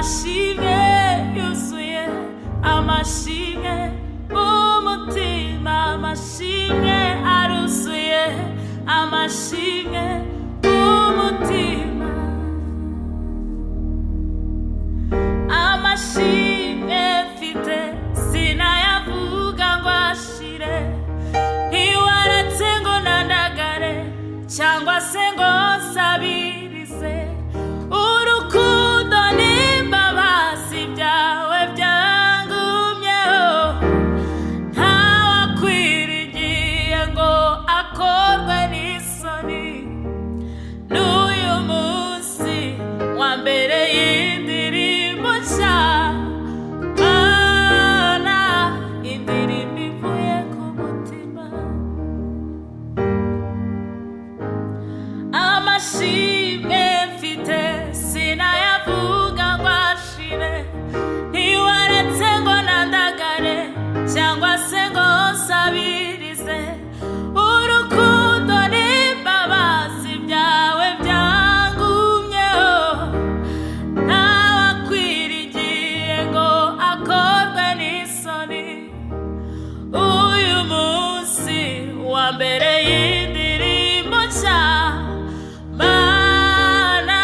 amashimwe yuzuye amashimwe umutima amashimwe aruzuye amashimwe umutima amashimwe mfite sinayavuga ngo ashire ntiwaretse ngo nandagare cyangwa se ngo sabirize urukundo n'imbabazi byawe byangumyeho ntawakwirigiye ngo akorwe n'isoni n'uyu munsi wa mbere y'indirimbo nshya Mana indirimbo ivuye ku mutima amashimwe mfite sinayavuga ngo ashire ntiwaretse ngo nandagare cyangwa se ngo sabirize urukundo n'imbabazi byawe byangumyeho ntawakwirigiye ngo akorwe n'isoni uyu munsi wa mbere y'indirimbo nshya Mana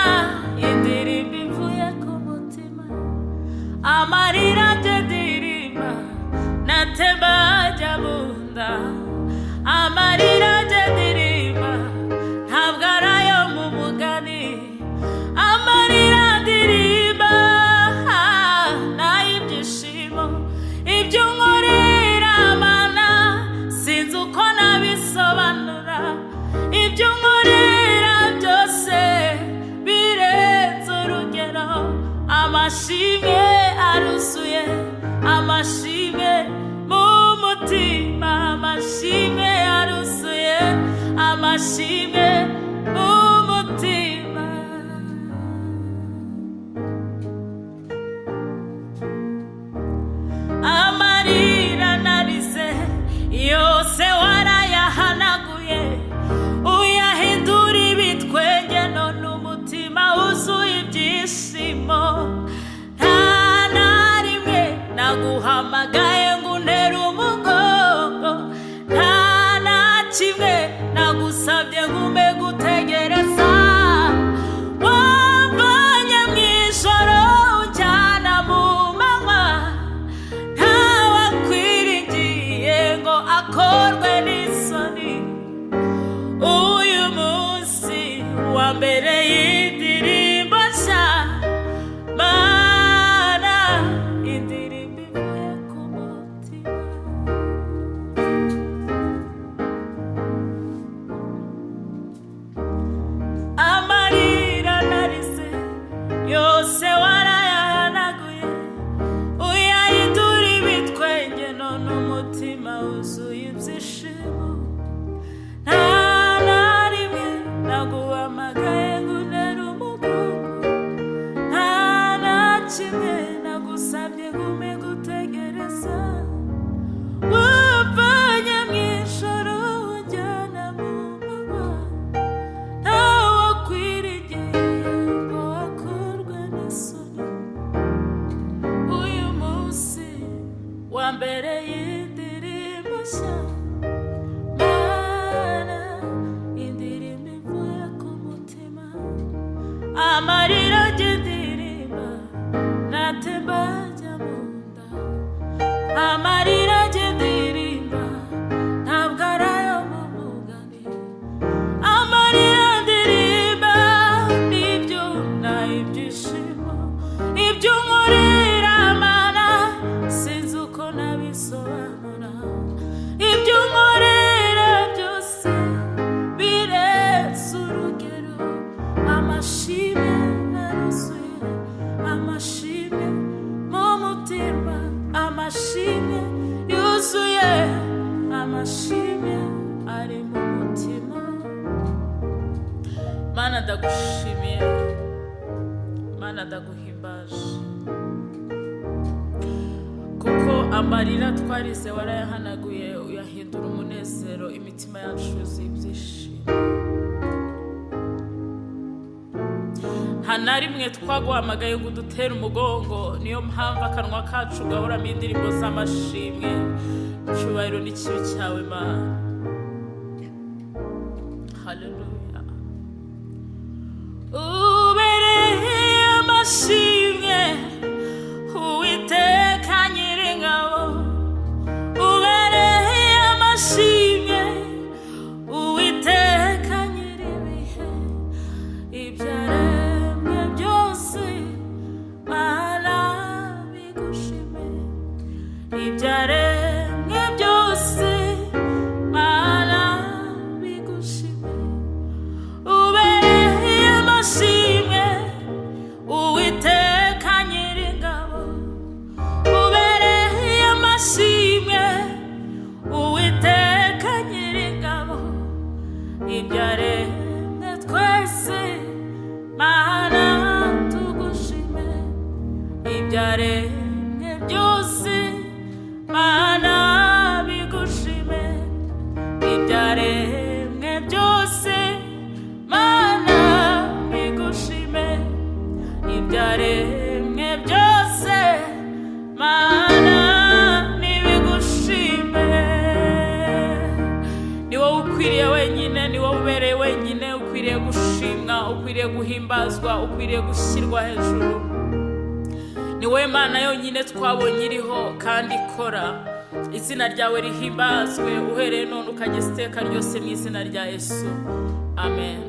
indirimbo ivuye ku mutima amarira ndirimba natemba ajya mu nda amarira ndirimba ntabwo ari ayo mu mugani amarira ndirimba n'ay'ibyishimo ibyo unkorera Mana sinzi uko nabisobanura ibyo unkorera byose birenze urugero amashimwe aruzuye amashimwe mu mutima amashimwe aruzuye amashimwe mu mutima amarira narize yose warayahanaguye uyahindura ibitwenge none umutima wuzuye ibyishimo nta na rimwe naguhamagaye ngo untere umugongo nta na kimwe nagusabye ngo umpe gutegereza wamvanye mu ijoro unjyana mu manywa ntawakwirigiye ngo akorwe n'isoni uyu munsi wa mbere y'indirimbo nshya Mana indirimbo ivuye ku mutima amarira narize yose warayahanaguye uyahindura ibitwenge none umutima wuzuye ibyishimo nta na rimwe naguhamagaye ngo untere umugongo nta na kimwe nagusabye ngo umpe gutegereza wamvanye mu ijoro unjyana mu manywa ntawakwirigiye ngo akorwe n'isoni uyu munsi wa mbere y'indirimbo nshya Mana indirimbo ivuye ku mutima amarira ndirimba natemba ajya mu nda amarira ndirimba ntabwo ari ayo mu mugani amarira ndirimba n'ibyo n'ibyishimo ibyo unkorera Mana sinzi uko nabisobanura ibyo unkorera byose birenze urugero amashimwe aruzuye amashimwe mu mutima amashimwe yuzuye amashimwe ari mu mutima Mana ndagushimiye Mana ndaguhimbaje kuko amarira twarize warayahanaguye uyahindura umunezero imitima yacu yuzuye ibyishimo nta na rimwe twaguhamagaye ngo udutere umugongo. Niyo mpamvu akanwa kacu gahoramo indirimbo z'amashimwe. Icyubahiro n'ikibi cyawe Mana. Haleluya. Ubereye amashimwe Uwiteka Nyiringabo. Ubereye amashimwe Uwiteka Nyiribihe. Ibyaremwe byose Mana bigushime. Ibyaremwe byose Mana bigushime. Ubereye amashimwe Uwiteka Nyiringabo. Ubereye amashimwe Uwiteka Nyiringabo. Ibyaremwe twese Mana tugushime. Ibyaremwe byose Mana bigushime. Ibyaremwe byose Mana bigushime. Ibyaremwe byose Mana nibigushime. Ni wowe ukwiriye wenyine, ni wowe ubereye wenyine, ukwiriye gushimwa, ukwiriye guhimbazwa, ukwiriye gushyirwa hejuru. Ni wowe Mana yonyine twabonye iriho kandi ikora. Izina ryawe rihimbazwe uhereye none ukageza iteka ryose mu izina rya Yesu. Amen.